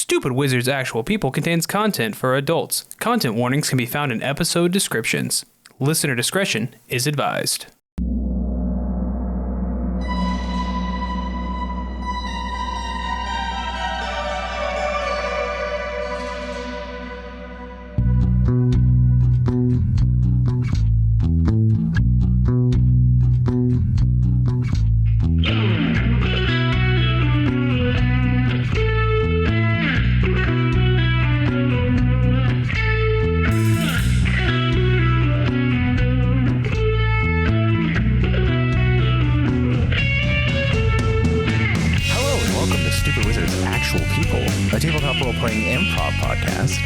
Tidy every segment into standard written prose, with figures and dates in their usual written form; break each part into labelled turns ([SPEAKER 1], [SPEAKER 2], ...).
[SPEAKER 1] Stupid Wizards Actual People contains content for adults. Content warnings can be found in episode descriptions. Listener discretion is advised.
[SPEAKER 2] A tabletop role-playing improv podcast.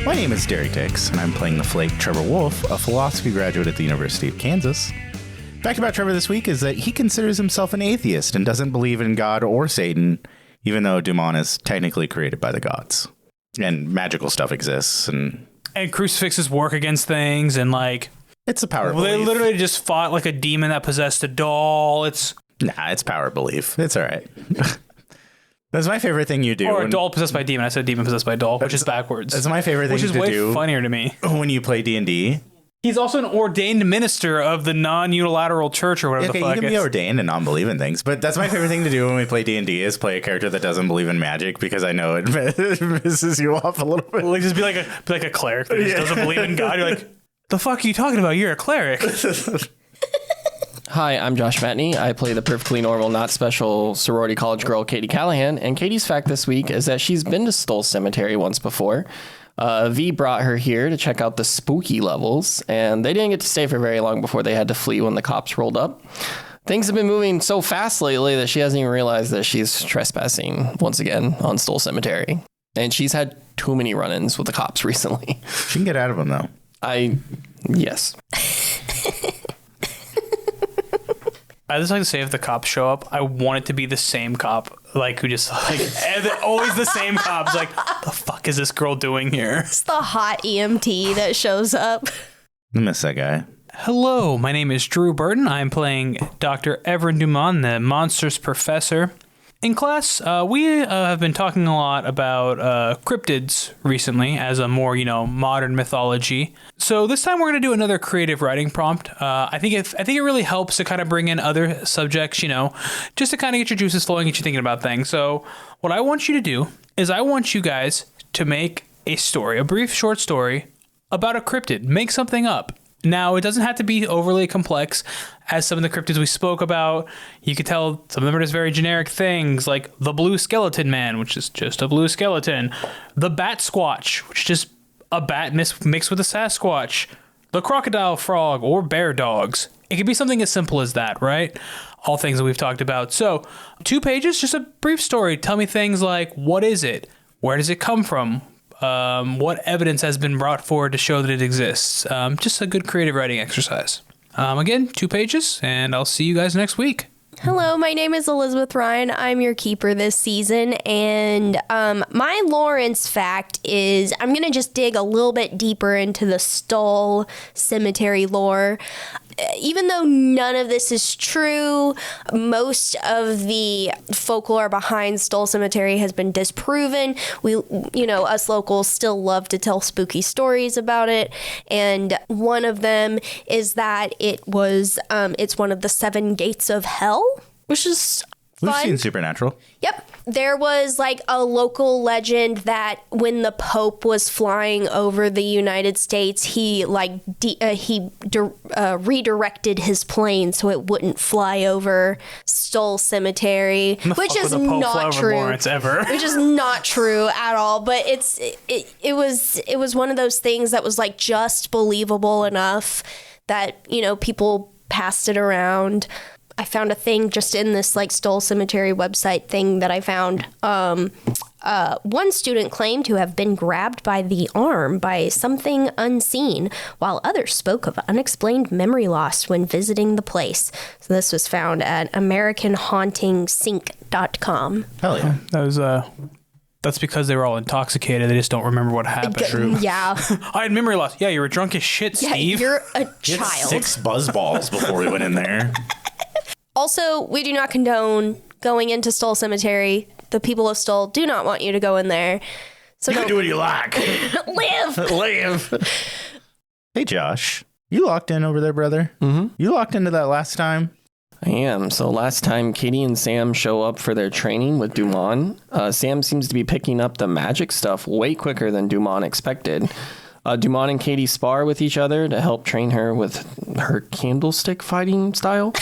[SPEAKER 2] My name is Dealtails, and I'm playing the flake Trevor Wolffe, a philosophy graduate at the University of Kansas. Fact about Trevor this week is that he considers himself an atheist and doesn't believe in God or Satan, even though Duman is technically created by the gods. And magical stuff exists, and
[SPEAKER 1] crucifixes work against things, and
[SPEAKER 2] it's a power
[SPEAKER 1] belief. They literally just fought like a demon that possessed a doll. It's
[SPEAKER 2] power belief. It's all right. That's my favorite thing you do.
[SPEAKER 1] Or a doll possessed by a demon. I said demon possessed by a doll, which is backwards.
[SPEAKER 2] That's my favorite thing to do.
[SPEAKER 1] Which is way funnier to me.
[SPEAKER 2] When you play D&D.
[SPEAKER 1] He's also an ordained minister of the non-unilateral church or whatever the fuck.
[SPEAKER 2] You can be ordained and not believe in things, but that's my favorite thing to do when we play D&D is play a character that doesn't believe in magic, because I know it pisses you off a little bit.
[SPEAKER 1] Just be like a cleric that just doesn't believe in God. You're like, the fuck are you talking about? You're a cleric.
[SPEAKER 3] Hi, I'm Josh Matney. I play the perfectly normal, not special sorority college girl, Katie Callahan. And Katie's fact this week is that she's been to Stoll Cemetery once before. V brought her here to check out the spooky levels, and they didn't get to stay for very long before they had to flee when the cops rolled up. Things have been moving so fast lately that she hasn't even realized that she's trespassing once again on Stoll Cemetery. And she's had too many run-ins with the cops recently.
[SPEAKER 2] She can get out of them, though.
[SPEAKER 1] Yes. I just like to say, if the cops show up, I want it to be the same cop, who just always the same cops. The fuck is this girl doing here?
[SPEAKER 4] It's the hot EMT that shows up.
[SPEAKER 2] I miss that guy.
[SPEAKER 1] Hello, my name is Drew Burton. I'm playing Dr. Evren Duman, the monsters professor. In class, we have been talking a lot about cryptids recently as a more, modern mythology. So this time we're going to do another creative writing prompt. I think it really helps to kind of bring in other subjects, just to kind of get your juices flowing, get you thinking about things. So what I want you to do is I want you guys to make a story, a brief short story about a cryptid. Make something up. Now, it doesn't have to be overly complex. As some of the cryptids we spoke about, you could tell some of them are just very generic things, like the blue skeleton man, which is just a blue skeleton. The bat squatch, which is just a bat mixed with a Sasquatch. The crocodile frog or bear dogs. It could be something as simple as that, right? All things that we've talked about. So 2 pages, just a brief story. Tell me things like, what is it? Where does it come from? What evidence has been brought forward to show that it exists? Just a good creative writing exercise. Again, 2 pages, and I'll see you guys next week.
[SPEAKER 4] Hello, my name is Elizabeth Rein. I'm your keeper this season, and my Lawrence fact is I'm going to just dig a little bit deeper into the Stoll Cemetery lore. Even though none of this is true, most of the folklore behind Stoll Cemetery has been disproven. We, us locals still love to tell spooky stories about it. And one of them is that it's one of the 7 gates of hell, which is fun.
[SPEAKER 2] We've seen Supernatural.
[SPEAKER 4] Yep. There was a local legend that when the Pope was flying over the United States, he redirected his plane so it wouldn't fly over Stoll Cemetery, which is not true. Which is not true at all. But it was one of those things that was just believable enough that people passed it around. I found a thing just in this Stoll Cemetery website thing that I found. One student claimed to have been grabbed by the arm by something unseen, while others spoke of unexplained memory loss when visiting the place. So this was found at AmericanHauntingSync.com.
[SPEAKER 2] Hell yeah.
[SPEAKER 1] That's because they were all intoxicated. They just don't remember what happened.
[SPEAKER 4] True. Yeah.
[SPEAKER 1] I had memory loss. Yeah, you were drunk as shit, Steve.
[SPEAKER 4] Yeah, you're a
[SPEAKER 2] You had
[SPEAKER 4] child.
[SPEAKER 2] 6 buzz balls before we went in there.
[SPEAKER 4] Also, we do not condone going into Stoll Cemetery. The people of Stoll do not want you to go in there. So
[SPEAKER 2] you can do what you like.
[SPEAKER 4] Live.
[SPEAKER 2] Hey, Josh. You locked in over there, brother?
[SPEAKER 3] Mm-hmm.
[SPEAKER 2] You locked into that last time?
[SPEAKER 3] I am. So last time Katie and Sam show up for their training with Duman, Sam seems to be picking up the magic stuff way quicker than Duman expected. Duman and Katie spar with each other to help train her with her candlestick fighting style.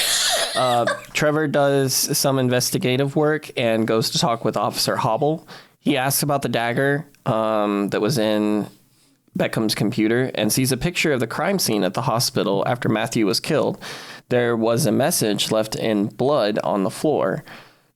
[SPEAKER 3] Trevor does some investigative work and goes to talk with Officer Hobble. He asks about the dagger that was in Beckham's computer and sees a picture of the crime scene at the hospital after Matthew was killed. There was a message left in blood on the floor.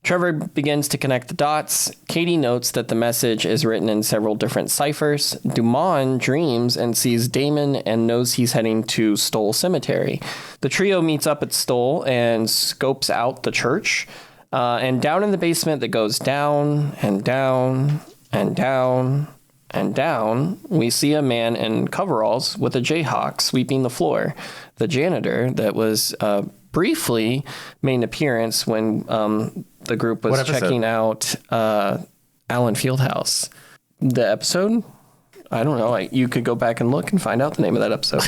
[SPEAKER 3] Trevor begins to connect the dots. Katie notes that the message is written in several different ciphers. Duman dreams and sees Damon and knows he's heading to Stoll Cemetery. The trio meets up at Stoll and scopes out the church. And down in the basement that goes down and down and down and down, we see a man in coveralls with a Jayhawk sweeping the floor. The janitor that was briefly made an appearance when the group was checking out Allen Fieldhouse. The episode? I don't know. You could go back and look and find out the name of that episode.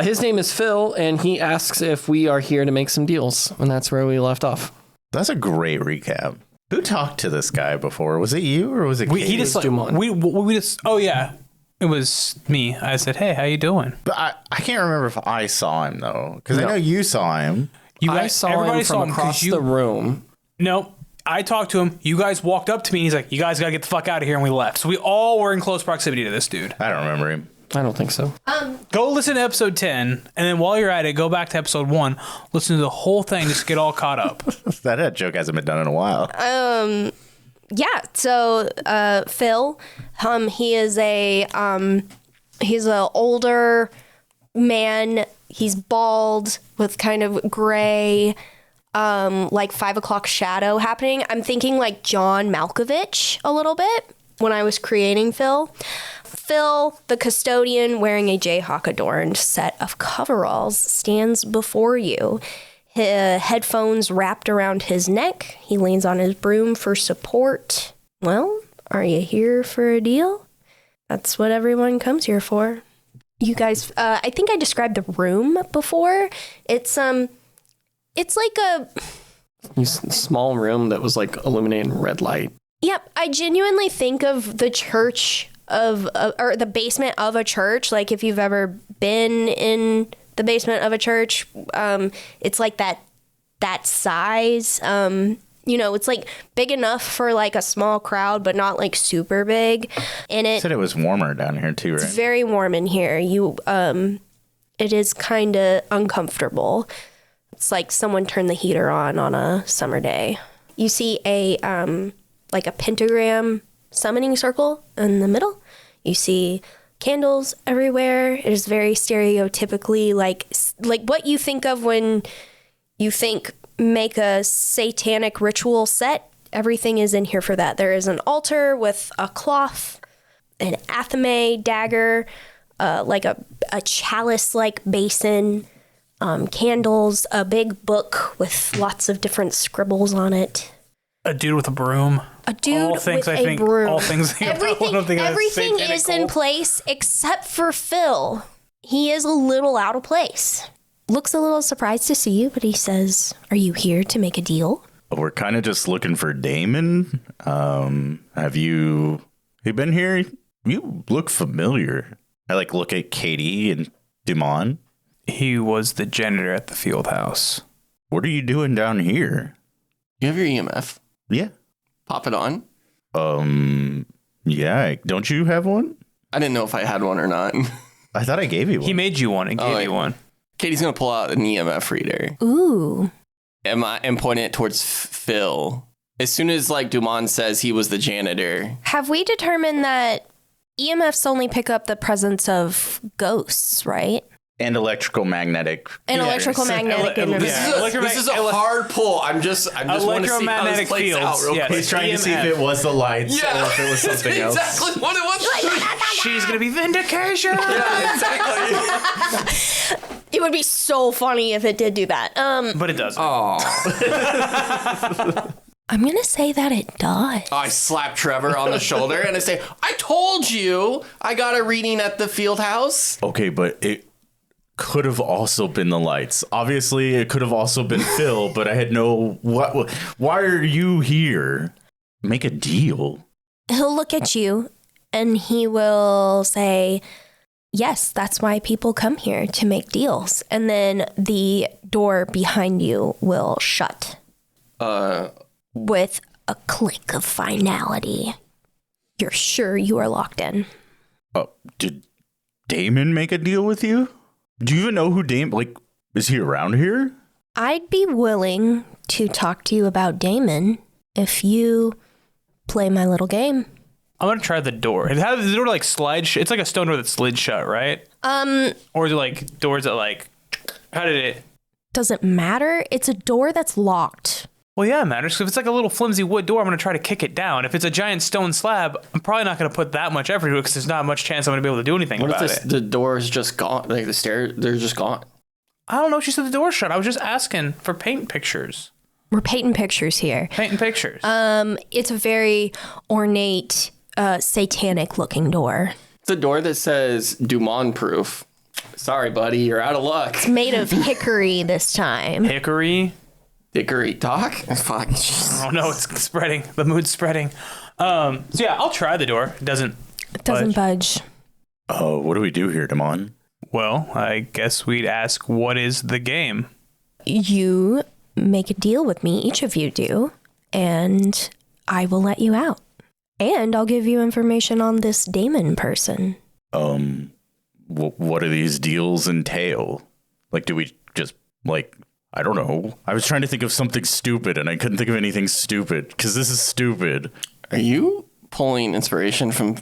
[SPEAKER 3] His name is Phil, and he asks if we are here to make some deals. And that's where we left off.
[SPEAKER 2] That's a great recap. Who talked to this guy before? Was it you or was it Katie?
[SPEAKER 1] He just oh yeah, it was me. I said, "Hey, how you doing?"
[SPEAKER 2] But I can't remember if I saw him though, because I know you saw him.
[SPEAKER 3] I saw him from across the room.
[SPEAKER 1] No, I talked to him. You guys walked up to me. And he's like, "You guys gotta get the fuck out of here," and we left. So we all were in close proximity to this dude.
[SPEAKER 2] I don't remember him.
[SPEAKER 3] I don't think so.
[SPEAKER 1] Go listen to episode 10, and then while you're at it, go back to episode 1, listen to the whole thing, just get all caught up.
[SPEAKER 2] That joke hasn't been done in a while.
[SPEAKER 4] Yeah. So Phil, he's an older man. He's bald with kind of gray, like 5 o'clock shadow happening. I'm thinking like John Malkovich a little bit when I was creating Phil. Phil, the custodian wearing a Jayhawk adorned set of coveralls, stands before you. His headphones wrapped around his neck. He leans on his broom for support. Well, are you here for a deal? That's what everyone comes here for. You guys, I think I described the room before. It's like a
[SPEAKER 3] small room that was like illuminating red light.
[SPEAKER 4] Yep, I genuinely think of the church or the basement of a church. Like if you've ever been in the basement of a church, it's like that size. It's like big enough for like a small crowd, but not like super big. And
[SPEAKER 2] You said it was warmer down here too, right?
[SPEAKER 4] It's very warm in here. It is kind of uncomfortable. It's like someone turned the heater on a summer day. You see a pentagram summoning circle in the middle. You see candles everywhere. It is very stereotypically like what you think of when you think make a satanic ritual set. Everything is in here for that. There is an altar with a cloth, an athame dagger, like a chalice-like basin, candles, a big book with lots of different scribbles on it.
[SPEAKER 1] A dude with a broom.
[SPEAKER 4] A dude with a broom.
[SPEAKER 1] All things.
[SPEAKER 4] Everything is in place except for Phil. He is a little out of place. Looks a little surprised to see you, but he says, "Are you here to make a deal?"
[SPEAKER 2] We're kind of just looking for Damon. Have you been here? You look familiar. I look at Katie and Duman.
[SPEAKER 1] He was the janitor at the field house.
[SPEAKER 2] What are you doing down here?
[SPEAKER 3] You have your EMF.
[SPEAKER 2] Yeah.
[SPEAKER 3] Pop it on.
[SPEAKER 2] Yeah. Don't you have one?
[SPEAKER 3] I didn't know if I had one or not.
[SPEAKER 2] I thought I gave you one.
[SPEAKER 1] He made you one and gave you one.
[SPEAKER 3] Katie's going to pull out an EMF reader.
[SPEAKER 4] Ooh.
[SPEAKER 3] And point it towards Phil. As soon as Duman says he was the janitor.
[SPEAKER 4] Have we determined that EMFs only pick up the presence of ghosts, right?
[SPEAKER 2] And electrical magnetic.
[SPEAKER 4] Magnetic.
[SPEAKER 3] This is a hard pull. I'm just want to see how this plays out real quick.
[SPEAKER 2] He's trying to see if it was the lights or if it was something else.
[SPEAKER 3] Exactly what it was.
[SPEAKER 1] She's going to be vindication.
[SPEAKER 3] Yeah, exactly.
[SPEAKER 4] It would be so funny if it did do that.
[SPEAKER 1] But it doesn't.
[SPEAKER 3] Oh.
[SPEAKER 4] I'm going to say that it does.
[SPEAKER 3] I slap Trevor on the shoulder and I say, I told you I got a reading at the field house.
[SPEAKER 2] Okay, but it could have also been the lights. Obviously, it could have also been Phil, but I had no... Why are you here? Make a deal.
[SPEAKER 4] He'll look at you and he will say, yes, that's why people come here, to make deals. And then the door behind you will shut. With a click of finality. You're sure you are locked in.
[SPEAKER 2] Did Damon make a deal with you? Do you even know who Damon... Like, is he around here?
[SPEAKER 4] I'd be willing to talk to you about Damon if you play my little game.
[SPEAKER 1] I'm going to try the door. How does the door like slide? It's like a stone door that slid shut, right? Or is it like doors that like... How did it...
[SPEAKER 4] Doesn't matter. It's a door that's locked.
[SPEAKER 1] Well, yeah, it matters. If it's like a little flimsy wood door, I'm going to try to kick it down. If it's a giant stone slab, I'm probably not going to put that much effort into it because there's not much chance I'm going to be able to do anything about it.
[SPEAKER 3] The door is just gone? Like the stairs, they're just gone.
[SPEAKER 1] I don't know. She said the door's shut. I was just asking for paint pictures.
[SPEAKER 4] We're painting pictures here.
[SPEAKER 1] Painting pictures.
[SPEAKER 4] It's a very ornate, satanic looking door.
[SPEAKER 3] It's a door that says Duman proof. Sorry, buddy, you're out of luck.
[SPEAKER 4] It's made of hickory this time.
[SPEAKER 1] Hickory?
[SPEAKER 3] Hickory dock? Fuck.
[SPEAKER 1] Oh no, it's spreading. The mood's spreading. So yeah, I'll try the door. It doesn't
[SPEAKER 4] budge.
[SPEAKER 2] Oh, what do we do here, Damon?
[SPEAKER 1] Well, I guess we'd ask, what is the game?
[SPEAKER 4] You make a deal with me, each of you do, and I will let you out. And I'll give you information on this Damon person.
[SPEAKER 2] What do these deals entail? Like, do we just, like... I don't know. I was trying to think of something stupid, and I couldn't think of anything stupid, because this is stupid.
[SPEAKER 3] Are you pulling inspiration from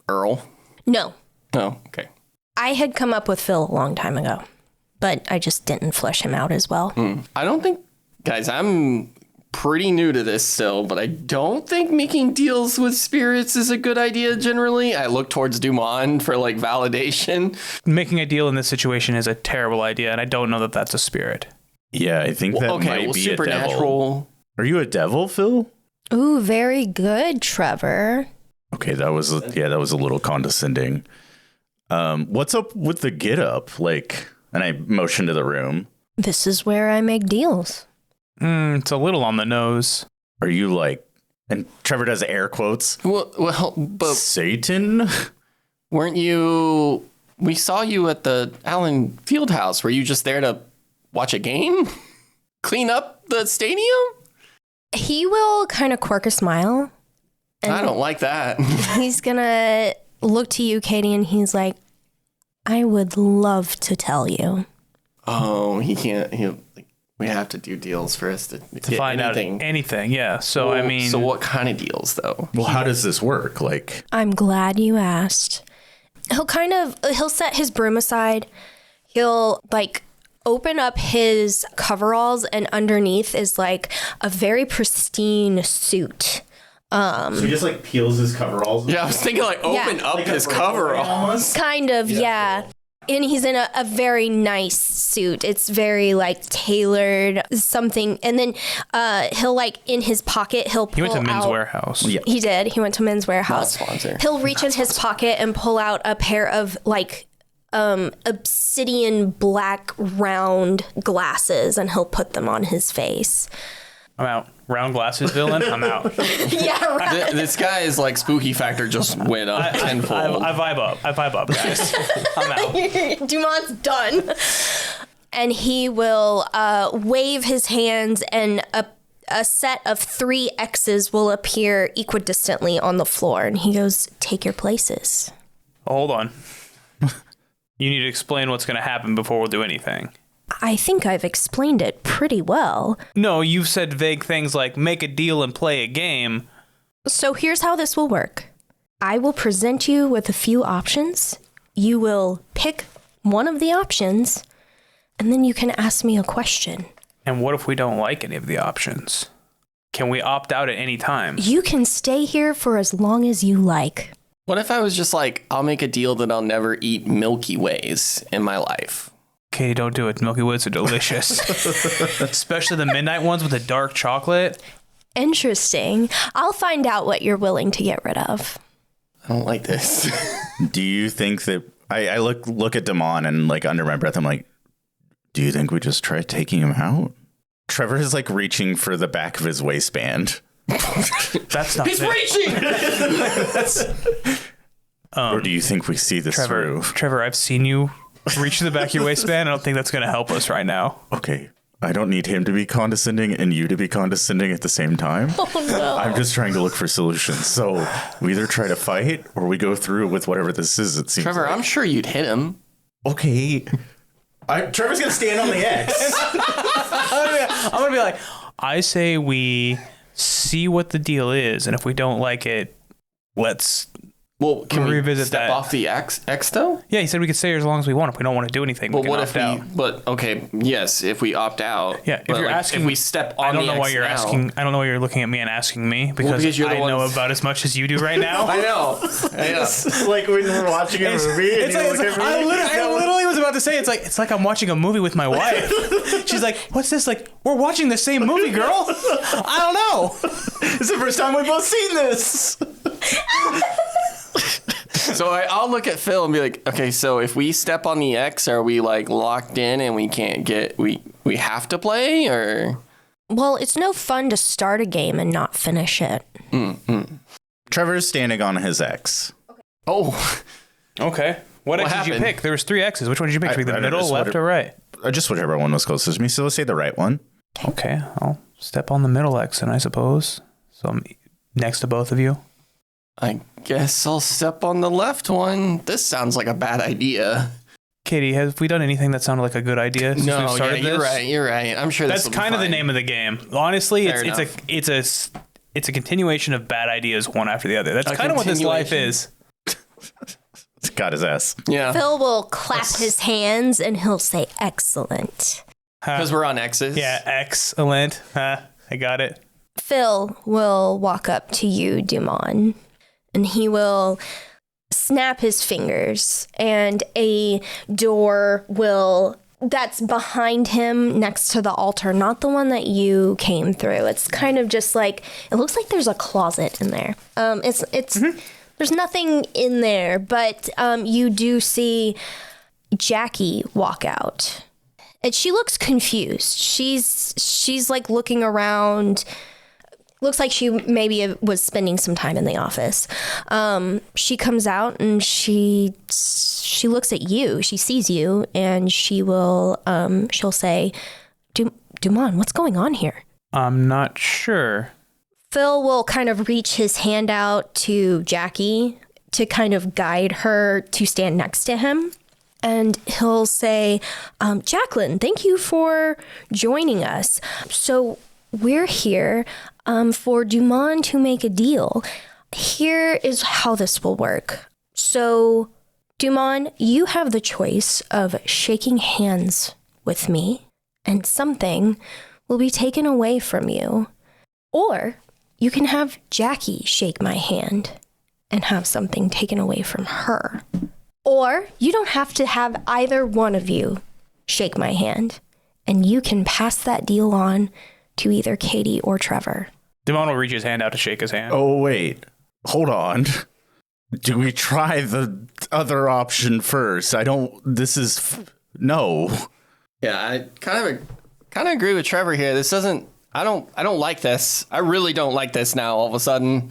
[SPEAKER 3] Earl?
[SPEAKER 4] No.
[SPEAKER 3] Oh, okay.
[SPEAKER 4] I had come up with Phil a long time ago, but I just didn't flesh him out as well.
[SPEAKER 3] I don't think... Guys, I'm pretty new to this still, but I don't think making deals with spirits is a good idea generally. I look towards Duman for, like, validation.
[SPEAKER 1] Making a deal in this situation is a terrible idea, and I don't know that that's a spirit.
[SPEAKER 2] Yeah, I think that might be
[SPEAKER 3] supernatural.
[SPEAKER 2] A devil. Are you a devil, Phil?
[SPEAKER 4] Ooh, very good, Trevor.
[SPEAKER 2] Okay, that was a little condescending. What's up with the get up? Like, and I motion to the room.
[SPEAKER 4] This is where I make deals.
[SPEAKER 1] It's a little on the nose.
[SPEAKER 2] Are you like, and Trevor does air quotes.
[SPEAKER 3] Well, but
[SPEAKER 2] Satan?
[SPEAKER 3] Weren't you? We saw you at the Allen Fieldhouse. Were you just there to watch a game? Clean up the stadium?
[SPEAKER 4] He will kind of quirk a smile.
[SPEAKER 3] I don't like that.
[SPEAKER 4] He's gonna look to you, Katie, and he's like, I would love to tell you.
[SPEAKER 3] Oh, he can't. We have to do deals for us to
[SPEAKER 1] find
[SPEAKER 3] anything.
[SPEAKER 1] Out anything. Yeah. So,
[SPEAKER 3] well,
[SPEAKER 1] I mean.
[SPEAKER 3] So what kind of deals, though?
[SPEAKER 2] Well, how does this work? Like,
[SPEAKER 4] I'm glad you asked. He'll set his broom aside. He'll, like, open up his coveralls, and underneath is, like, a very pristine suit.
[SPEAKER 2] So he just, like, peels his coveralls?
[SPEAKER 3] Yeah, I was thinking, like, open up like his coveralls.
[SPEAKER 4] Kind of, yeah. And he's in a very nice suit. It's very, like, tailored something. And then he'll, like, in his pocket, he'll pull out...
[SPEAKER 1] He went to Men's Warehouse.
[SPEAKER 2] Yeah.
[SPEAKER 4] He did. He went to Men's Warehouse.
[SPEAKER 3] Not sponsor.
[SPEAKER 4] He'll reach in his pocket and pull out a pair of, like, obsidian black round glasses, and he'll put them on his face.
[SPEAKER 1] I'm out. Round glasses villain, I'm out.
[SPEAKER 4] Yeah, right.
[SPEAKER 3] This guy is like spooky factor just went up tenfold.
[SPEAKER 1] I vibe up, guys. I'm out.
[SPEAKER 4] Duman's done. And he will wave his hands, and a set of 3 X's will appear equidistantly on the floor. And he goes, take your places.
[SPEAKER 1] Hold on. You need to explain what's going to happen before we'll do anything.
[SPEAKER 4] I think I've explained it pretty well.
[SPEAKER 1] No, you've said vague things like make a deal and play a game.
[SPEAKER 4] So here's how this will work. I will present you with a few options. You will pick one of the options, and then you can ask me a question.
[SPEAKER 1] And what if we don't like any of the options? Can we opt out at any time?
[SPEAKER 4] You can stay here for as long as you like.
[SPEAKER 3] What if I was just like, I'll make a deal that I'll never eat Milky Ways in my life?
[SPEAKER 1] Okay, don't do it. Milky Ways are delicious. Especially the midnight ones with the dark chocolate.
[SPEAKER 4] Interesting. I'll find out what you're willing to get rid of.
[SPEAKER 3] I don't like this.
[SPEAKER 2] Do you think that I look at Duman and like under my breath, I'm like, do you think we just try taking him out? Trevor is like reaching for the back of his waistband.
[SPEAKER 1] That's not.
[SPEAKER 3] He's reaching.
[SPEAKER 2] Or do you think we see this through?
[SPEAKER 1] Trevor, I've seen you reach to the back of your waistband. I don't think that's going to help us right now.
[SPEAKER 2] Okay. I don't need him to be condescending and you to be condescending at the same time.
[SPEAKER 4] Oh, no.
[SPEAKER 2] I'm just trying to look for solutions. So we either try to fight or we go through with whatever this is, it seems
[SPEAKER 3] Trevor,
[SPEAKER 2] like.
[SPEAKER 3] I'm sure you'd hit him.
[SPEAKER 2] Okay. Trevor's going to stand on the X.
[SPEAKER 1] I'm going to be like, I say we see what the deal is. And if we don't like it, let's...
[SPEAKER 3] Well, can we
[SPEAKER 1] revisit
[SPEAKER 3] step
[SPEAKER 1] that.
[SPEAKER 3] off the X though?
[SPEAKER 1] Yeah, he said we could stay here as long as we want. If we don't want to do anything,
[SPEAKER 3] But
[SPEAKER 1] we can
[SPEAKER 3] what
[SPEAKER 1] opt
[SPEAKER 3] if we?
[SPEAKER 1] out.
[SPEAKER 3] But okay, yes, if we opt out.
[SPEAKER 1] Yeah, if
[SPEAKER 3] but,
[SPEAKER 1] you're
[SPEAKER 3] like,
[SPEAKER 1] asking,
[SPEAKER 3] if we step on
[SPEAKER 1] I don't
[SPEAKER 3] the
[SPEAKER 1] know why
[SPEAKER 3] X
[SPEAKER 1] you're
[SPEAKER 3] now,
[SPEAKER 1] asking. I don't know why you're looking at me and asking me because
[SPEAKER 3] because you're the
[SPEAKER 1] I know
[SPEAKER 3] ones-
[SPEAKER 1] about as much as you do right now.
[SPEAKER 3] I know.
[SPEAKER 2] It's like when we're watching a movie. And
[SPEAKER 1] I literally was about to say it's like I'm watching a movie with my wife. She's like, "What's this?" Like, we're watching the same movie, girl. I don't know.
[SPEAKER 2] It's the first time we've both seen this.
[SPEAKER 3] So I'll look at Phil and be like, okay, so if we step on the X, are we like locked in and we can't get we have to play or?
[SPEAKER 4] Well, it's no fun to start a game and not finish it.
[SPEAKER 2] Trevor's standing on his X.
[SPEAKER 3] Oh,
[SPEAKER 1] Okay. What X did you
[SPEAKER 3] happened?
[SPEAKER 1] pick? There was 3 X's. Which one did you pick?
[SPEAKER 2] I
[SPEAKER 1] The
[SPEAKER 2] don't know,
[SPEAKER 1] middle,
[SPEAKER 2] just
[SPEAKER 1] left, or right?
[SPEAKER 2] Just whichever one was closest to me. So let's say the right one.
[SPEAKER 1] Okay, I'll step on the middle X, then I suppose. So I'm next to both of you.
[SPEAKER 3] I guess I'll step on the left one. This sounds like a bad idea.
[SPEAKER 1] Katie, have we done anything that sounded like a good idea since we've
[SPEAKER 3] No, yeah,
[SPEAKER 1] started
[SPEAKER 3] you're
[SPEAKER 1] this?
[SPEAKER 3] right. You're right. I'm sure
[SPEAKER 1] That's
[SPEAKER 3] this will
[SPEAKER 1] kind
[SPEAKER 3] be
[SPEAKER 1] of the
[SPEAKER 3] fine.
[SPEAKER 1] name of the game. Honestly,
[SPEAKER 3] Fair
[SPEAKER 1] it's a continuation of bad ideas one after the other. That's kind of what this life is.
[SPEAKER 2] It's got his ass.
[SPEAKER 3] Yeah,
[SPEAKER 4] Phil will clap his hands and he'll say, "Excellent."
[SPEAKER 3] because we're on X's.
[SPEAKER 1] Yeah, excellent. I got it.
[SPEAKER 4] Phil will walk up to you, Duman, and he will snap his fingers, and a door that's behind him next to the altar, not the one that you came through. It's kind of just like, it looks like there's a closet in there. There's nothing in there, but you do see Jackie walk out. And she looks confused. She's like looking around. Looks like she maybe was spending some time in the office. She comes out and she looks at you. She sees you and she'll say, Duman, what's going on here?
[SPEAKER 1] I'm not sure.
[SPEAKER 4] Phil will kind of reach his hand out to Jackie to kind of guide her to stand next to him. And he'll say, Jacqueline, thank you for joining us. So we're here for Duman to make a deal. Here is how this will work. So, Duman, you have the choice of shaking hands with me, and something will be taken away from you. Or you can have Jackie shake my hand and have something taken away from her. Or you don't have to have either one of you shake my hand, and you can pass that deal on to either Katie or Trevor.
[SPEAKER 1] Duman will reach his hand out to shake his hand.
[SPEAKER 2] Oh, wait. Hold on. Do we try the other option first? No.
[SPEAKER 3] Yeah, I kind of agree with Trevor here. This doesn't. I don't like this. I really don't like this now. All of a sudden,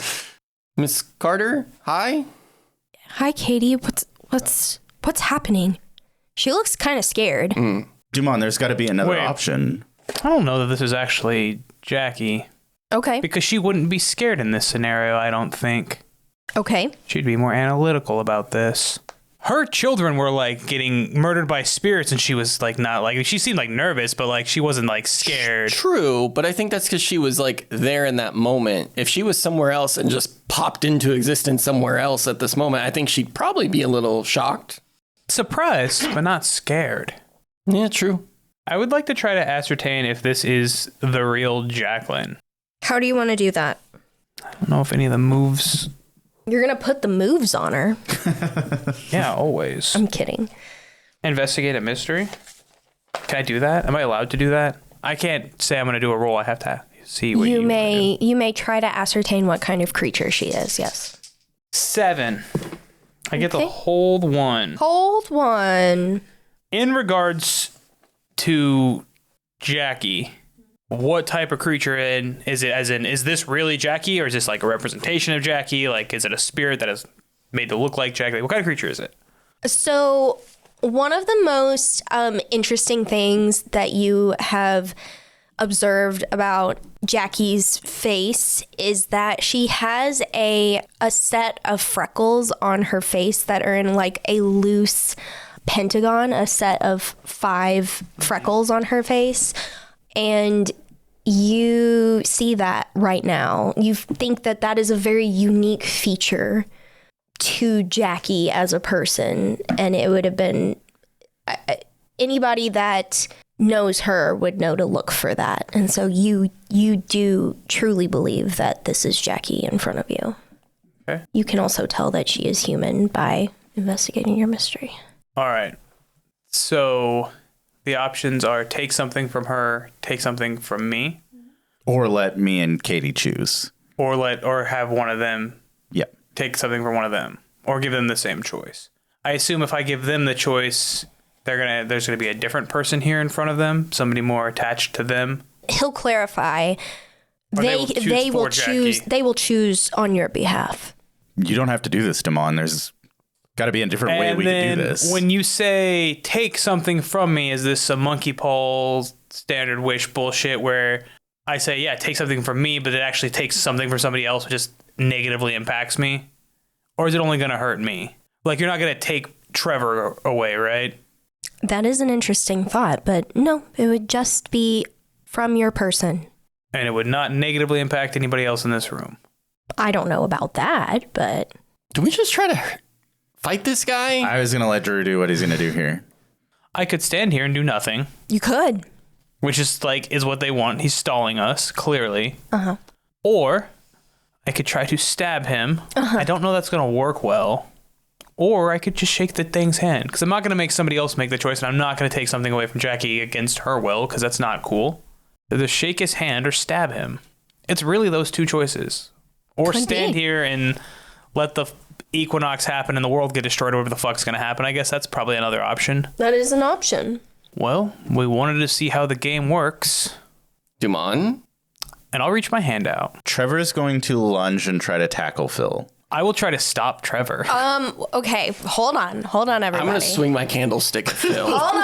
[SPEAKER 3] Miss Carter, hi.
[SPEAKER 4] Hi, Katie. What's happening? She looks kind of scared.
[SPEAKER 2] Duman, there's got to be another
[SPEAKER 1] Wait.
[SPEAKER 2] option.
[SPEAKER 1] I don't know that this is actually Jackie.
[SPEAKER 4] Okay.
[SPEAKER 1] Because she wouldn't be scared in this scenario, I don't think.
[SPEAKER 4] Okay.
[SPEAKER 1] She'd be more analytical about this. Her children were like getting murdered by spirits and she was like not like, she seemed like nervous, but like she wasn't like scared.
[SPEAKER 3] True, but I think that's because she was like there in that moment. If she was somewhere else and just popped into existence somewhere else at this moment, I think she'd probably be a little shocked.
[SPEAKER 1] Surprised, but not scared.
[SPEAKER 3] Yeah, true.
[SPEAKER 1] I would like to try to ascertain if this is the real Jacqueline.
[SPEAKER 4] How do you want to do that?
[SPEAKER 1] I don't know if any of the moves...
[SPEAKER 4] You're going to put the moves on her.
[SPEAKER 1] Yeah, always.
[SPEAKER 4] I'm kidding.
[SPEAKER 1] Investigate a mystery? Can I do that? Am I allowed to do that? I can't say I'm going to do a roll. I have to see what
[SPEAKER 4] you may try to ascertain what kind of creature she is. Yes.
[SPEAKER 1] 7. I get to hold 1.
[SPEAKER 4] Hold 1.
[SPEAKER 1] In regards to Jackie, what type of creature is it? As in, is this really Jackie, or is this like a representation of Jackie? Like, is it a spirit that is made to look like Jackie? What kind of creature is it?
[SPEAKER 4] So, one of the most interesting things that you have observed about Jackie's face is that she has a set of freckles on her face that are in like a loose pentagon, a set of 5 freckles on her face. And you see that right now. You think that that is a very unique feature to Jackie as a person. And it would have been anybody that knows her would know to look for that. And so you do truly believe that this is Jackie in front of you. Okay. You can also tell that she is human by investigating your mystery.
[SPEAKER 1] All right. So the options are take something from her, take something from me.
[SPEAKER 2] Or let me and Katie choose.
[SPEAKER 1] Or have one of them take something from one of them. Or give them the same choice. I assume if I give them the choice, there's gonna be a different person here in front of them, somebody more attached to them.
[SPEAKER 4] He'll clarify. They will choose on your behalf.
[SPEAKER 2] You don't have to do this, Duman. There's got to be a different way we can do this.
[SPEAKER 1] When you say take something from me, is this a monkey paw standard wish bullshit where I say, yeah, take something from me, but it actually takes something from somebody else, which just negatively impacts me? Or is it only going to hurt me? Like, you're not going to take Trevor away, right?
[SPEAKER 4] That is an interesting thought, but no, it would just be from your person.
[SPEAKER 1] And it would not negatively impact anybody else in this room.
[SPEAKER 4] I don't know about that, but...
[SPEAKER 3] Do we just try to fight this guy?
[SPEAKER 2] I was going to let Drew do what he's going to do here.
[SPEAKER 1] I could stand here and do nothing.
[SPEAKER 4] You could.
[SPEAKER 1] Which is what they want. He's stalling us, clearly.
[SPEAKER 4] Uh-huh.
[SPEAKER 1] Or I could try to stab him. Uh-huh. I don't know that's going to work well. Or I could just shake the thing's hand. Because I'm not going to make somebody else make the choice, and I'm not going to take something away from Jackie against her will, because that's not cool. Either shake his hand or stab him. It's really those two choices. Or stand here and let the equinox happen and the world get destroyed, whatever the fuck's going to happen. I guess that's probably another option.
[SPEAKER 4] That is an option.
[SPEAKER 1] Well, we wanted to see how the game works.
[SPEAKER 3] Duman?
[SPEAKER 1] And I'll reach my hand out.
[SPEAKER 2] Trevor is going to lunge and try to tackle Phil.
[SPEAKER 1] I will try to stop Trevor.
[SPEAKER 4] Okay, hold on, everybody.
[SPEAKER 3] I'm going to swing my candlestick at Phil.
[SPEAKER 4] Hold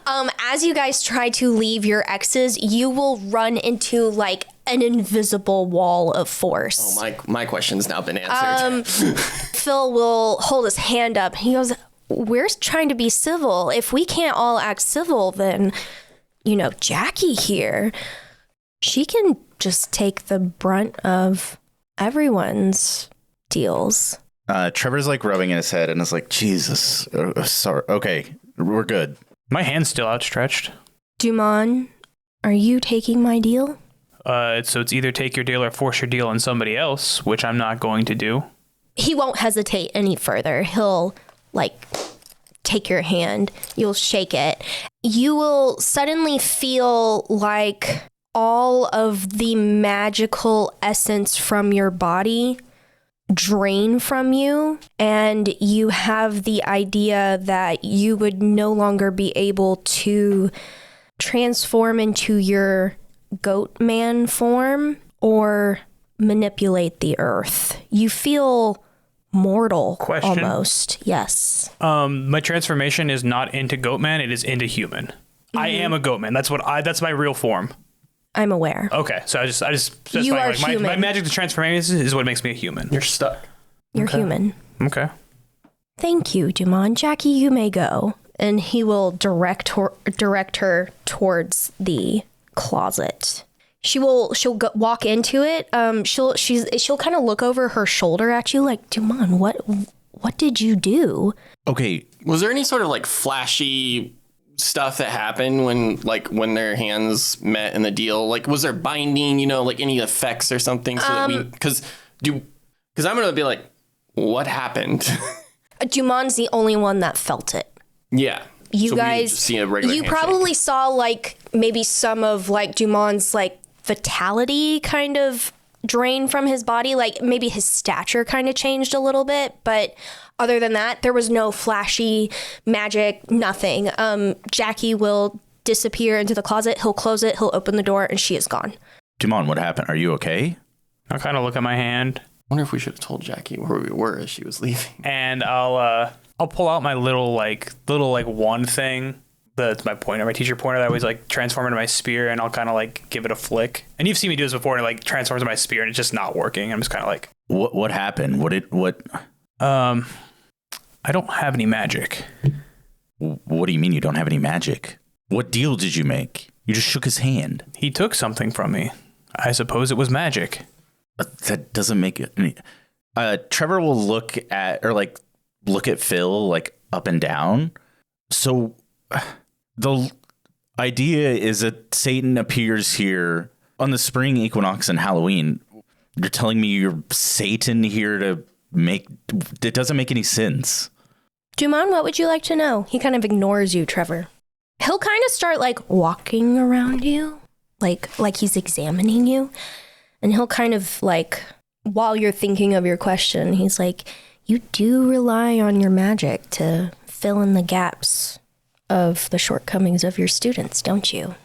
[SPEAKER 4] on. As you guys try to leave your X's, you will run into like an invisible wall of force.
[SPEAKER 3] Oh, my question's now been answered.
[SPEAKER 4] Phil will hold his hand up. He goes, we're trying to be civil. If we can't all act civil, then, Jackie here, she can just take the brunt of everyone's deals.
[SPEAKER 2] Trevor's like rubbing in his head and is like, Jesus, sorry. Okay, we're good.
[SPEAKER 1] My hand's still outstretched.
[SPEAKER 4] Duman, are you taking my deal?
[SPEAKER 1] So it's either take your deal or force your deal on somebody else, which I'm not going to do.
[SPEAKER 4] He won't hesitate any further. He'll, take your hand. You'll shake it. You will suddenly feel like all of the magical essence from your body drain from you, and you have the idea that you would no longer be able to transform into your goat man form or manipulate the earth. You feel mortal.
[SPEAKER 1] Question.
[SPEAKER 4] Almost. Yes.
[SPEAKER 1] My transformation is not into goat man, it is into human. Mm-hmm. I am a goat man. That's my real form.
[SPEAKER 4] I'm aware.
[SPEAKER 1] Okay, so I just
[SPEAKER 4] you are human.
[SPEAKER 1] My magic to transformation is what makes me a human.
[SPEAKER 3] You're stuck.
[SPEAKER 4] You're human.
[SPEAKER 1] Okay.
[SPEAKER 4] Thank you, Duman. Jackie, you may go. And he will direct her towards the closet. She'll walk into it. She'll kind of look over her shoulder at you like, Duman, what did you do?
[SPEAKER 2] Okay.
[SPEAKER 3] Was there any sort of flashy stuff that happened when their hands met in the deal? Was there binding, any effects or something? So that because I'm gonna be like, what happened?
[SPEAKER 4] Duman's the only one that felt it.
[SPEAKER 3] Yeah.
[SPEAKER 4] you guys,
[SPEAKER 3] see a regular handshake.
[SPEAKER 4] Probably saw like maybe some of like Duman's like vitality kind of drain from his body. Like maybe his stature kind of changed a little bit, but other than that, there was no flashy magic, nothing. Jackie will disappear into the closet. He'll close it. He'll open the door and she is gone.
[SPEAKER 2] Duman, what happened? Are you okay?
[SPEAKER 1] I'll kind of look at my hand.
[SPEAKER 3] I wonder if we should have told Jackie where we were as she was leaving.
[SPEAKER 1] And I'll pull out my little wand thing. That's my pointer, my teacher pointer that I always like transform into my spear, and I'll kind of like give it a flick. And you've seen me do this before, and it like transforms into my spear, and it's just not working. I'm just kind of like,
[SPEAKER 2] what happened? What?
[SPEAKER 1] I don't have any magic.
[SPEAKER 2] What do you mean you don't have any magic? What deal did you make? You just shook his hand.
[SPEAKER 1] He took something from me. I suppose it was magic.
[SPEAKER 2] That doesn't make it. Trevor will look at Phil like up and down. So the idea is that Satan appears here on the spring equinox and Halloween. You're telling me you're Satan here to make it doesn't make any sense.
[SPEAKER 4] Duman, what would you like to know? He kind of ignores you, Trevor. He'll kind of start like walking around you, like he's examining you. And he'll kind of like, while you're thinking of your question, he's like, you do rely on your magic to fill in the gaps of the shortcomings of your students, don't you?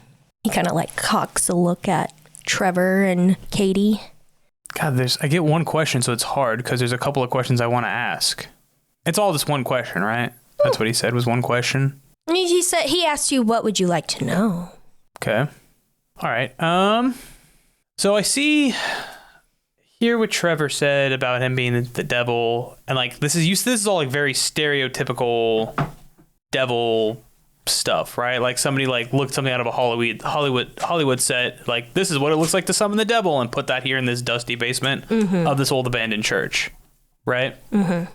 [SPEAKER 4] He kind of like cocks a look at Trevor and Katie.
[SPEAKER 1] God, I get one question, so it's hard because there's a couple of questions I want to ask. It's all just one question, right? That's what he said was one question.
[SPEAKER 4] He said he asked you, what would you like to know?
[SPEAKER 1] Okay. All right. So I see here what Trevor said about him being the devil, and like this is all like very stereotypical devil stuff, right? Like somebody like looked something out of a Hollywood set, like this is what it looks like to summon the devil, and put that here in this dusty basement of this old abandoned church, right? Mm-hmm.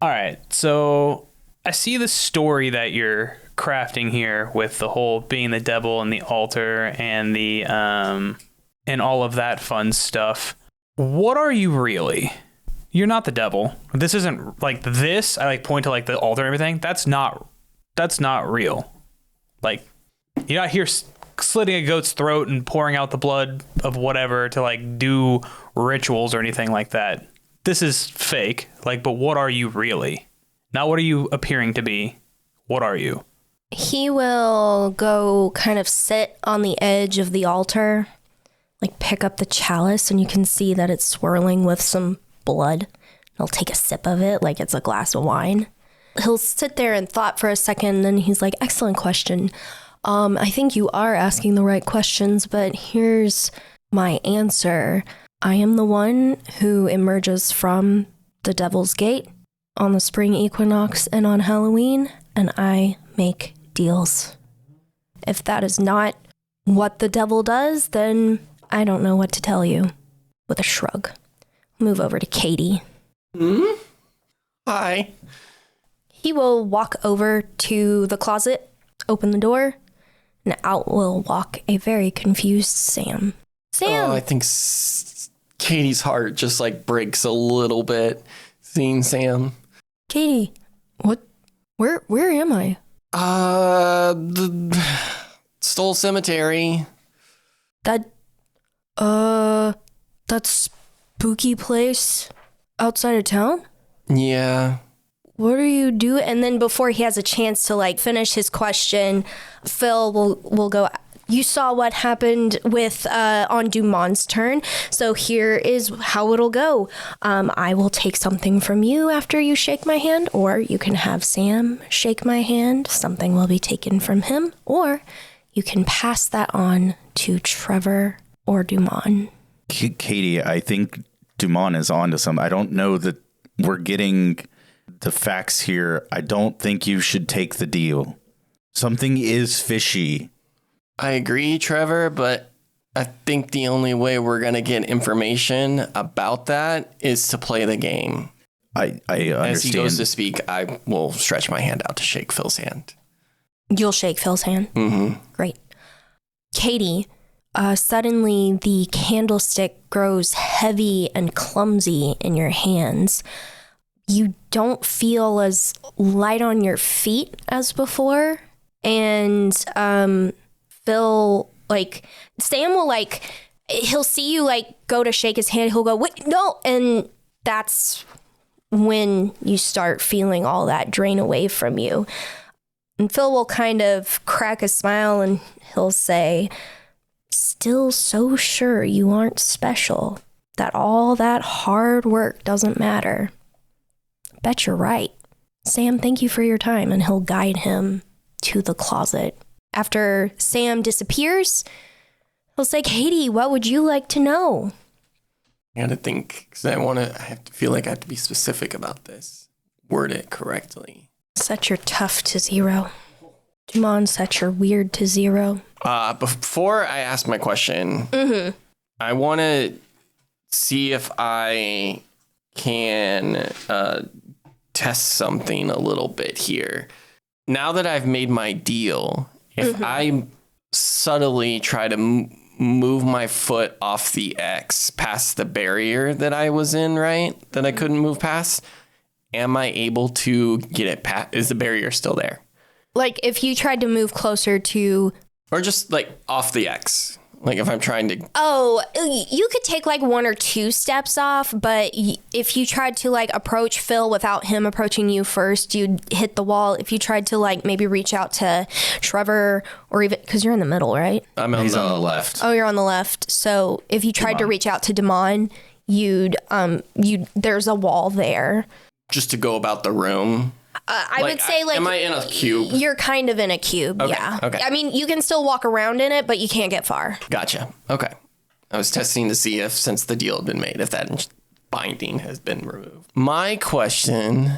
[SPEAKER 1] All right, so I see the story that you're crafting here with the whole being the devil and the altar and the and all of that fun stuff. What are you really? You're not the devil. This isn't like this. I like point to like the altar and everything. That's not real. Like you're not here slitting a goat's throat and pouring out the blood of whatever to like do rituals or anything like that. This is fake. Like, but what are you really? Not what are you appearing to be? What are you?
[SPEAKER 4] He will go kind of sit on the edge of the altar, like pick up the chalice, and you can see that it's swirling with some blood. He'll take a sip of it like it's a glass of wine. He'll sit there in thought for a second, and he's like, excellent question. I think you are asking the right questions, but here's my answer. I am the one who emerges from the Devil's Gate on the spring equinox and on Halloween, and I make deals. If that is not what the devil does, then I don't know what to tell you. With a shrug. Move over to Katie.
[SPEAKER 3] Hi.
[SPEAKER 4] He will walk over to the closet, open the door, and out will walk a very confused Sam. Sam!
[SPEAKER 3] Oh, I think Katie's heart just like breaks a little bit seeing Sam.
[SPEAKER 4] Katie, what? Where am I?
[SPEAKER 3] The Stoll Cemetery.
[SPEAKER 4] That spooky place outside of town?
[SPEAKER 3] Yeah.
[SPEAKER 4] What are you doing? And then before he has a chance to like finish his question, Phil will go, you saw what happened with on Duman's turn. So here is how it'll go. I will take something from you after you shake my hand, or you can have Sam shake my hand. Something will be taken from him, or you can pass that on to Trevor or Duman.
[SPEAKER 2] Katie, I think Duman is on to some. I don't know that we're getting the facts here. I don't think you should take the deal. Something is fishy.
[SPEAKER 3] I agree, Trevor, but I think the only way we're going to get information about that is to play the game.
[SPEAKER 2] I understand.
[SPEAKER 3] As he goes to speak, I will stretch my hand out to shake Phil's hand.
[SPEAKER 4] You'll shake Phil's hand?
[SPEAKER 3] Mm-hmm.
[SPEAKER 4] Great. Katie, suddenly the candlestick grows heavy and clumsy in your hands. You don't feel as light on your feet as before. And Phil, like, Sam will, like, he'll see you, like, go to shake his hand. He'll go, wait, no. And that's when you start feeling all that drain away from you. And Phil will kind of crack a smile and he'll say, still so sure you aren't special, that all that hard work doesn't matter. Bet you're right. Sam, thank you for your time. And he'll guide him to the closet. After Sam disappears, he'll say, Katie, what would you like to know?
[SPEAKER 3] I gotta think, because I have to feel like I have to be specific about this. Word it correctly.
[SPEAKER 4] Set your tough to 0. Duman, set your weird to 0.
[SPEAKER 3] Before I ask my question, I want to see if I can test something a little bit here. Now that I've made my deal, if I subtly try to move my foot off the X past the barrier that I was in, right? That I couldn't move past, am I able to get it past? Is the barrier still there?
[SPEAKER 4] Like, if you tried to move closer to...
[SPEAKER 3] Or just, like, off the X. Like, if I'm trying to...
[SPEAKER 4] Oh, you could take, like, 1 or 2 steps off, but if you tried to, like, approach Phil without him approaching you first, you'd hit the wall. If you tried to, like, maybe reach out to Trevor, or even... Because you're in the middle, right?
[SPEAKER 2] He's on the left.
[SPEAKER 4] Oh, you're on the left. So if you tried to reach out to Duman, there's a wall there.
[SPEAKER 3] Just to go about the room...
[SPEAKER 4] I would say, like...
[SPEAKER 3] Am I in a cube?
[SPEAKER 4] You're kind of in a cube,
[SPEAKER 3] okay,
[SPEAKER 4] yeah.
[SPEAKER 3] Okay.
[SPEAKER 4] I mean, you can still walk around in it, but you can't get far.
[SPEAKER 3] Gotcha. Okay. I was testing to see if, since the deal had been made, if that binding has been removed. My question,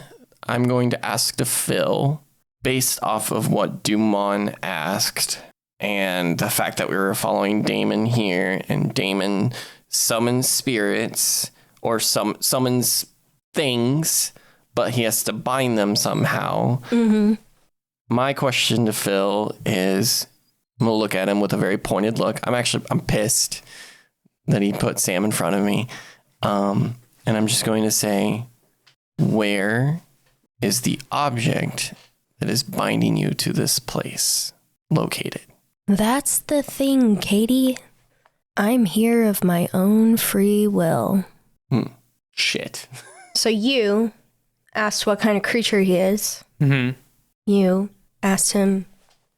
[SPEAKER 3] I'm going to ask to Phil, based off of what Duman asked, and the fact that we were following Damon here, and Damon summons spirits, or summons things... but he has to bind them somehow. My question to Phil is, I'm going to look at him with a very pointed look. I'm pissed that he put Sam in front of me. And I'm just going to say, where is the object that is binding you to this place located?
[SPEAKER 4] That's the thing, Katie. I'm here of my own free will.
[SPEAKER 3] Shit.
[SPEAKER 4] So you... asked what kind of creature he is. You asked him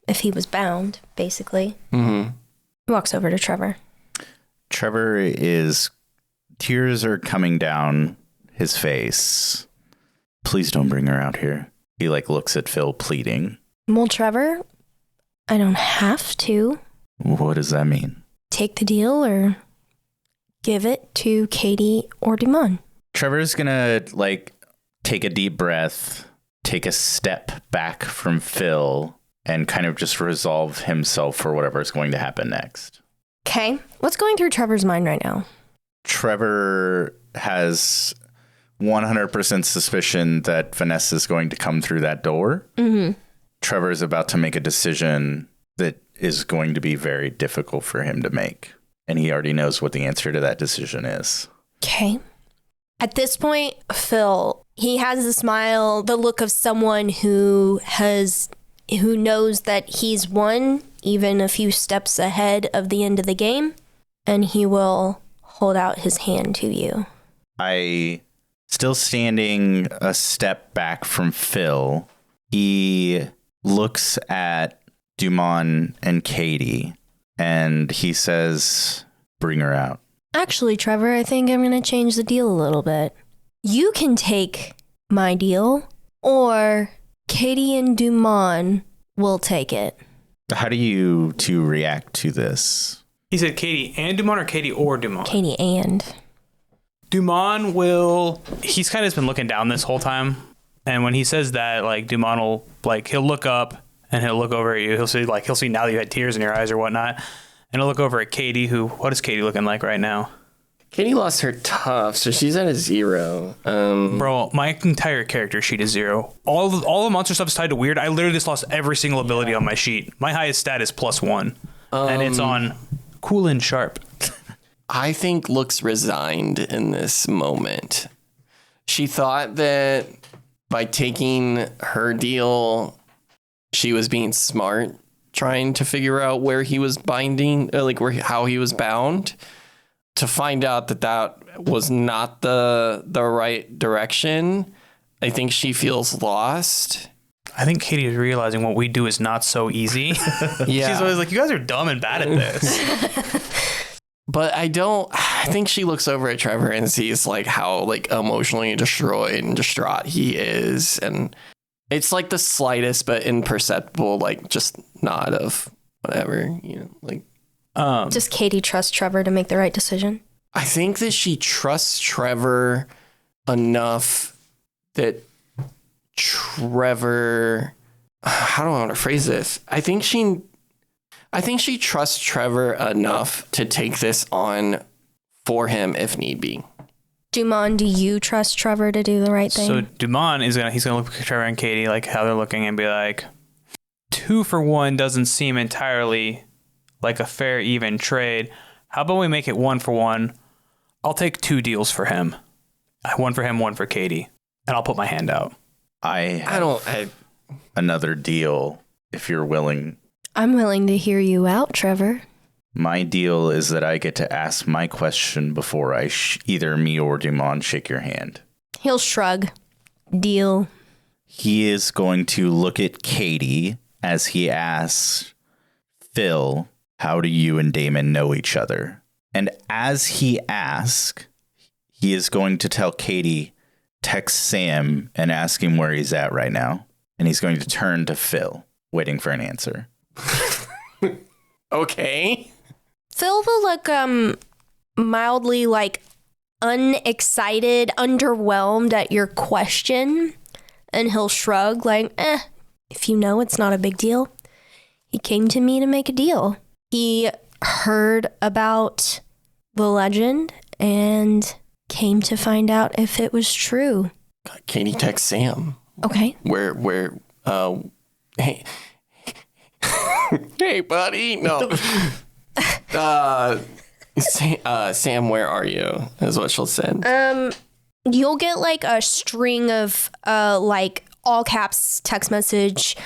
[SPEAKER 4] if he was bound, basically. He walks over to Trevor.
[SPEAKER 2] Trevor tears are coming down his face. Please don't bring her out here. He looks at Phil pleading.
[SPEAKER 4] Well, Trevor, I don't have to.
[SPEAKER 2] What does that mean?
[SPEAKER 4] Take the deal or give it to Katie or Duman.
[SPEAKER 2] Trevor's gonna take a deep breath, take a step back from Phil, and kind of just resolve himself for whatever is going to happen next.
[SPEAKER 4] Okay. What's going through Trevor's mind right now?
[SPEAKER 2] Trevor has 100% suspicion that Vanessa is going to come through that door. Trevor is about to make a decision that is going to be very difficult for him to make. And he already knows what the answer to that decision is.
[SPEAKER 4] Okay. At this point, Phil, he has the smile, the look of someone who knows that he's won, even a few steps ahead of the end of the game, and he will hold out his hand to you.
[SPEAKER 2] Still standing a step back from Phil, he looks at Duman and Katie, and he says, bring her out.
[SPEAKER 4] Actually, Trevor, I think I'm going to change the deal a little bit. You can take my deal, or Katie and Duman will take it.
[SPEAKER 2] How do you two react to this?
[SPEAKER 1] He said Katie and Duman, or Katie or Duman?
[SPEAKER 4] Katie and.
[SPEAKER 1] Duman he's kind of just been looking down this whole time. And when he says that, Duman will, he'll look up and he'll look over at you. He'll see now that you had tears in your eyes or whatnot. And he'll look over at Katie, what is Katie looking like right now?
[SPEAKER 3] Katie lost her tough, so she's at a 0.
[SPEAKER 1] Bro, my entire character sheet is 0. All the monster stuff is tied to weird. I literally just lost every single ability on my sheet. My highest stat is +1. And it's on cool and sharp.
[SPEAKER 3] I think looks resigned in this moment. She thought that by taking her deal she was being smart, trying to figure out where he was binding, how he was bound, to find out that was not the right direction. I think she feels lost.
[SPEAKER 1] I think Katie is realizing what we do is not so easy.
[SPEAKER 3] Yeah.
[SPEAKER 1] She's always like, you guys are dumb and bad at this.
[SPEAKER 3] But I think she looks over at Trevor and sees like how like emotionally destroyed and distraught he is. And it's like the slightest but imperceptible, like just nod of whatever, like.
[SPEAKER 4] Does Katie trust Trevor to make the right decision?
[SPEAKER 3] I think that she trusts Trevor enough that Trevor, how do I want to phrase this? I think she trusts Trevor enough to take this on for him if need be.
[SPEAKER 4] Duman, do you trust Trevor to do the right thing?
[SPEAKER 1] So Duman he's gonna look at Trevor and Katie like how they're looking and be like, 2 for 1 doesn't seem entirely like a fair even trade. How about we make it 1 for 1? I'll take 2 deals for him. 1 for him, 1 for Katie, and I'll put my hand out.
[SPEAKER 2] Another deal if you're willing.
[SPEAKER 4] I'm willing to hear you out, Trevor.
[SPEAKER 2] My deal is that I get to ask my question before either me or Duman shake your hand.
[SPEAKER 4] He'll shrug. Deal.
[SPEAKER 2] He is going to look at Katie as he asks, Phil, how do you and Damon know each other? And as he asks, he is going to tell Katie, text Sam and ask him where he's at right now. And he's going to turn to Phil, waiting for an answer.
[SPEAKER 3] Okay.
[SPEAKER 4] Phil will look mildly like unexcited, underwhelmed at your question, and he'll shrug like, if you know, it's not a big deal. He came to me to make a deal. He heard about the legend and came to find out if it was true.
[SPEAKER 3] Katie text Sam.
[SPEAKER 4] Okay.
[SPEAKER 3] Hey, hey, buddy. No. Sam, where are you? Is what she'll send.
[SPEAKER 4] You'll get like a string of like all caps text message.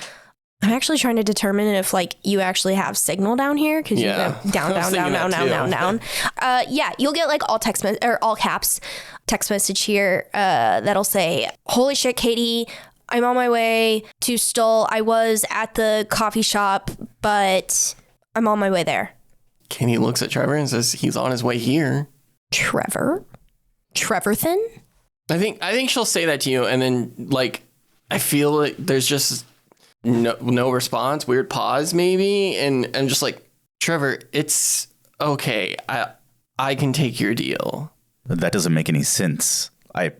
[SPEAKER 4] I'm actually trying to determine if like you actually have signal down here because you go down. Yeah, you'll get like all caps text message here that'll say, "Holy shit, Katie, I'm on my way to Stoll. I was at the coffee shop, but I'm on my way there."
[SPEAKER 3] Katie looks at Trevor and says, "He's on his way here."
[SPEAKER 4] Trevor thin?
[SPEAKER 3] I think she'll say that to you, and then like I feel like there's just no response, weird pause maybe, and I'm just like, Trevor, it's okay. I can take your deal.
[SPEAKER 2] That doesn't make any sense. I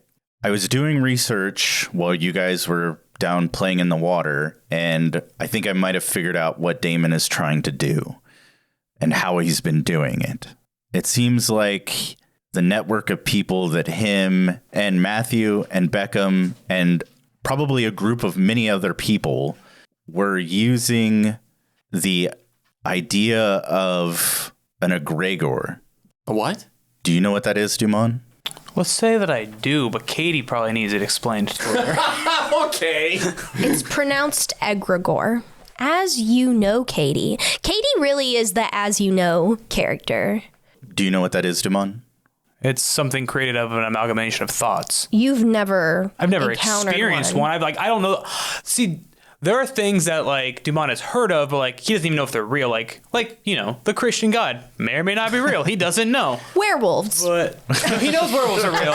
[SPEAKER 2] was doing research while you guys were down playing in the water, and I think I might have figured out what Damon is trying to do and how he's been doing it. It seems like the network of people that him and Matthew and Beckham and probably a group of many other people were using the idea of an egregor.
[SPEAKER 3] A what?
[SPEAKER 2] Do you know what that is, Duman?
[SPEAKER 1] Let's say that I do, but Katie probably needs it explained to her.
[SPEAKER 3] Okay.
[SPEAKER 4] It's pronounced egregor. As you know, Katie. Katie really is the as you know character.
[SPEAKER 2] Do you know what that is, Duman?
[SPEAKER 1] It's something created out of an amalgamation of thoughts.
[SPEAKER 4] I've never
[SPEAKER 1] experienced one. I don't know. See, there are things that like Duman has heard of, but like he doesn't even know if they're real. Like the Christian God may or may not be real. He doesn't know.
[SPEAKER 4] Werewolves.
[SPEAKER 1] But he knows werewolves are real.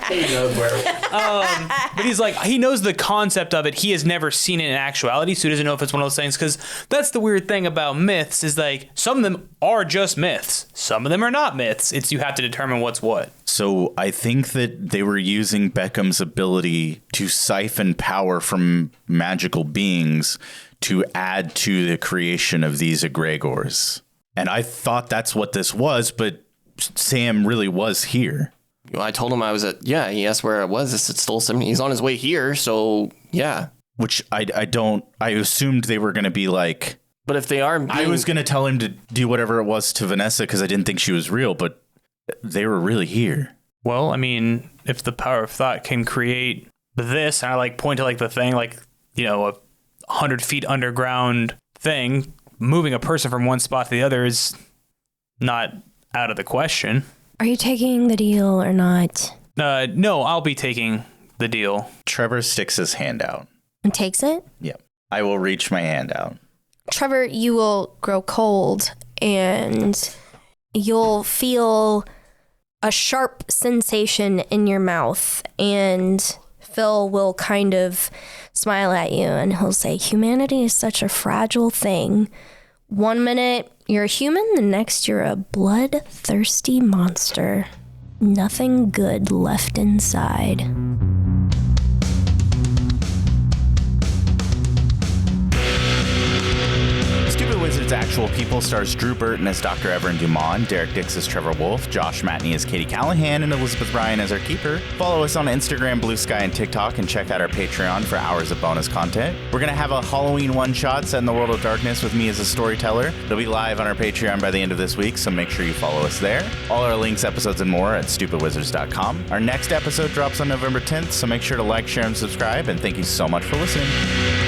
[SPEAKER 3] He knows werewolves.
[SPEAKER 1] But he's like, he knows the concept of it. He has never seen it in actuality, so he doesn't know if it's one of those things. Because that's the weird thing about myths is like some of them are just myths. Some of them are not myths. It's you have to determine what's what.
[SPEAKER 2] So I think that they were using Beckham's ability to siphon power from magical beings to add to the creation of these egregors. And I thought that's what this was, but Sam really was here.
[SPEAKER 3] Well, I told him I was he asked where I was. I said, Stoll 70. He's on his way here, so yeah.
[SPEAKER 2] Which I assumed they were going to be like...
[SPEAKER 3] But if they are...
[SPEAKER 2] I was going to tell him to do whatever it was to Vanessa because I didn't think she was real, but they were really here.
[SPEAKER 1] Well, I mean, if the power of thought can create this, and I like point to like the thing, like, 100 feet underground thing. Moving a person from one spot to the other is not out of the question.
[SPEAKER 4] Are you taking the deal or not?
[SPEAKER 1] No, I'll be taking the deal.
[SPEAKER 2] Trevor sticks his hand out.
[SPEAKER 4] And takes it?
[SPEAKER 2] Yep. I will reach my hand out.
[SPEAKER 4] Trevor, you will grow cold and you'll feel a sharp sensation in your mouth, and Phil will kind of smile at you and he'll say, humanity is such a fragile thing. 1 minute you're a human, the next you're a bloodthirsty monster. Nothing good left inside.
[SPEAKER 2] Stupid Wizards Actual People stars Drew Burton as Dr. Evren Duman, Derek Dix as Trevor Wolffe, Josh Matney as Katie Callahan, and Elizabeth Ryan as our keeper. Follow us on Instagram, Blue Sky, and TikTok, and check out our Patreon for hours of bonus content. We're going to have a Halloween one-shot set in the world of darkness with me as a storyteller. It'll be live on our Patreon by the end of this week, so make sure you follow us there. All our links, episodes, and more at stupidwizards.com. Our next episode drops on November 10th, so make sure to like, share, and subscribe, and thank you so much for listening.